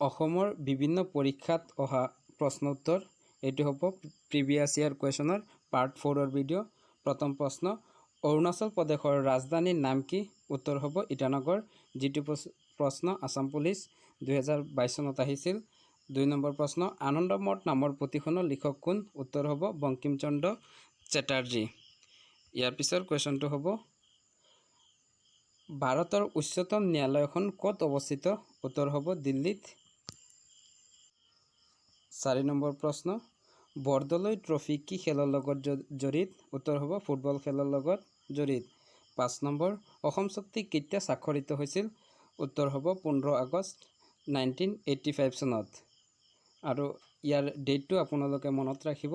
অসমৰ বিভিন্ন পৰীক্ষাত অহা প্ৰশ্ন উত্তৰ এইটো হ'ব প্ৰিভিয়াছ ইয়াৰ কুৱেশ্যনৰ পাৰ্ট 4 ভিডিঅ'। প্ৰথম প্ৰশ্ন, অৰুণাচল প্ৰদেশৰ ৰাজধানীৰ নাম কি? উত্তৰ হ'ব ইটানগৰ। যিটো প্ৰশ্ন আসাম পুলিচ 2022 চনত আহিছিল। 2 নম্বৰ প্ৰশ্ন, আনন্দমঠ নামৰ পুথিখনৰ লিখক কোন? উত্তৰ হ'ব বংকিম চন্দ্ৰ চেটাৰ্জী। ইয়াৰ পিছৰ কুৱেশ্যনটো হ'ব, ভাৰতৰ উচ্চতম ন্যায়ালয়খন ক'ত অৱস্থিত? উত্তৰ হ'ব দিল্লীত। 4 নম্বৰ প্ৰশ্ন, বৰদলৈ ট্ৰফি কি খেলৰ লগত জড়িত? উত্তৰ হ'ব ফুটবল খেলৰ লগত জড়িত। 5 নম্বৰ, অসম চুক্তি কেতিয়া স্বাক্ষৰিত হৈছিল? উত্তৰ হ'ব 15 আগষ্ট 1985 চনত। আৰু ইয়াৰ ডেটটো আপোনালোকে মনত ৰাখিব।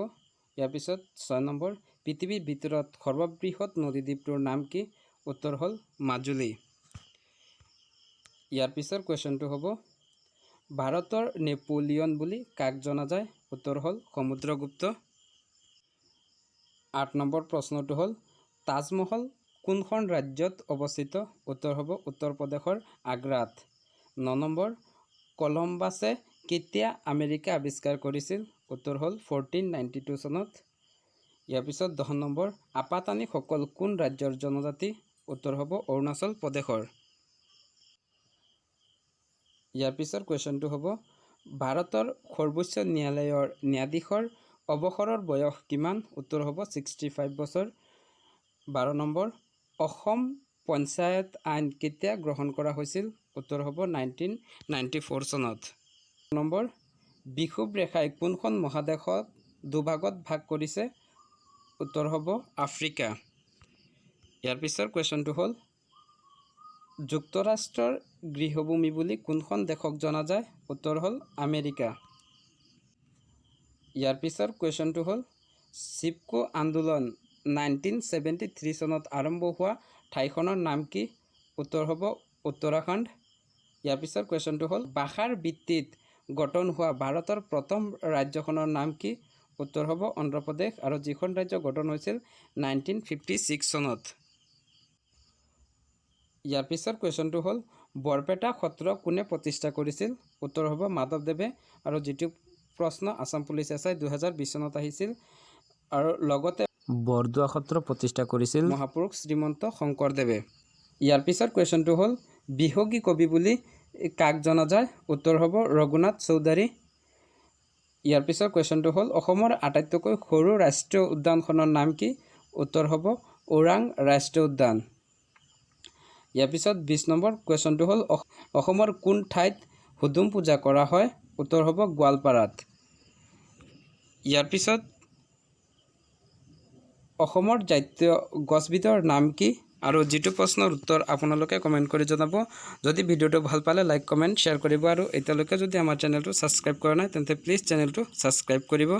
ইয়াৰ পিছত 6 নম্বৰ, পৃথিৱীৰ ভিতৰত সৰ্ববৃহৎ নদীদ্বীপটোৰ নাম কি? উত্তৰ হ'ল মাজুলী। ইয়াৰ পিছৰ কুৱেশ্যনটো হ'ব, ভাৰতৰ নেপোলিয়ন বুলি কাক জনা যায়? উত্তৰ হ'ল সমুদ্ৰগুপ্ত। 8 নম্বৰ প্ৰশ্নটো হ'ল, তাজমহল কোনখন ৰাজ্যত অৱস্থিত? উত্তৰ হ'ব উত্তৰ প্ৰদেশৰ আগ্ৰাত। 9 নম্বৰ, কলম্বাছে কেতিয়া আমেৰিকা আৱিষ্কাৰ কৰিছিল? উত্তৰ হ'ল 1492 চনত। ইয়াৰ পিছত 10 নম্বৰ, আপাতানিসকল কোন ৰাজ্যৰ জনজাতি? উত্তৰ হ'ব অৰুণাচল প্ৰদেশৰ। ইয়াৰ পিছৰ কুৱেশ্যনটো হ'ব, ভাৰতৰ সৰ্বোচ্চ ন্যায়ালয়ৰ ন্যায়াধীশৰ অৱসৰৰ বয়স কিমান? উত্তৰ হ'ব 65 বছৰ। 12 নম্বৰ, অসম পঞ্চায়ত আইন কেতিয়া গ্ৰহণ কৰা হৈছিল? উত্তৰ হ'ব 1994 চনত। নম্বৰ, বিষুৱ ৰেখাই কোনখন মহাদেশক দুভাগত ভাগ কৰিছে? উত্তৰ হ'ব আফ্ৰিকা। ইয়াৰ পিছৰ কুৱেশ্যনটো হ'ল, যুক্তৰাষ্ট্ৰৰ গৃহভূমি বুলি কোনখন দেশক জনা যায়? উত্তৰ হ'ল আমেৰিকা। ইয়াৰ পিছৰ কুৱেশ্যনটো হ'ল, চিপকো আন্দোলন 1973 চনত আৰম্ভ হোৱা ঠাইখনৰ নাম কি? উত্তৰ হ'ব উত্তৰাখণ্ড। ইয়াৰ পিছৰ কুৱেশ্যনটো হ'ল, ভাষাৰ ভিত্তিত গঠন হোৱা ভাৰতৰ প্ৰথম ৰাজ্যখনৰ নাম কি? উত্তৰ হ'ব অন্ধ্ৰপ্ৰদেশ, আৰু যিখন ৰাজ্য গঠন হৈছিল 1956 চনত। ইয়াৰ পিছৰ কুৱেশ্যনটো হ'ল, বৰপেটা সত্ৰ কোনে প্ৰতিষ্ঠা কৰিছিল? উত্তৰ হ'ব মাধৱদেৱে, আৰু যিটো প্ৰশ্ন আসাম পুলিচ SI 2020 চনত আহিছিল। আৰু লগতে বৰদোৱা সত্ৰ প্ৰতিষ্ঠা কৰিছিল মহাপুৰুষ শ্ৰীমন্ত শংকৰদেৱে। ইয়াৰ পিছৰ কুৱেশ্যনটো হ'ল, বিহগী কবি বুলি কাক জনা যায়? উত্তৰ হ'ব ৰঘুনাথ চৌধুৰী। ইয়াৰ পিছৰ কুৱেশ্যনটো হ'ল, অসমৰ আটাইতকৈ সৰু ৰাষ্ট্ৰীয় উদ্যানখনৰ নাম কি? উত্তৰ হ'ব ওৰাং ৰাষ্ট্ৰীয় উদ্যান। ইয়াৰ পিছত 20 নম্বৰ কুৱেশ্যনটো হ'ল, অসমৰ কোন ঠাইত হুদুম পূজা কৰা হয়? উত্তৰ হ'ব গোৱালপাৰাত। ইয়াৰ পিছত, অসমৰ জাতীয় গছবিধৰ নাম কি? আৰু যিটো প্ৰশ্নৰ উত্তৰ আপোনালোকে কমেণ্ট কৰি জনাব। যদি ভিডিঅ'টো ভাল পালে লাইক কমেণ্ট শ্বেয়াৰ কৰিব, আৰু এতিয়ালৈকে যদি আমাৰ চেনেলটো ছাবস্ক্ৰাইব কৰা নাই তেন্তে প্লিজ চেনেলটো ছাবস্ক্ৰাইব কৰিব।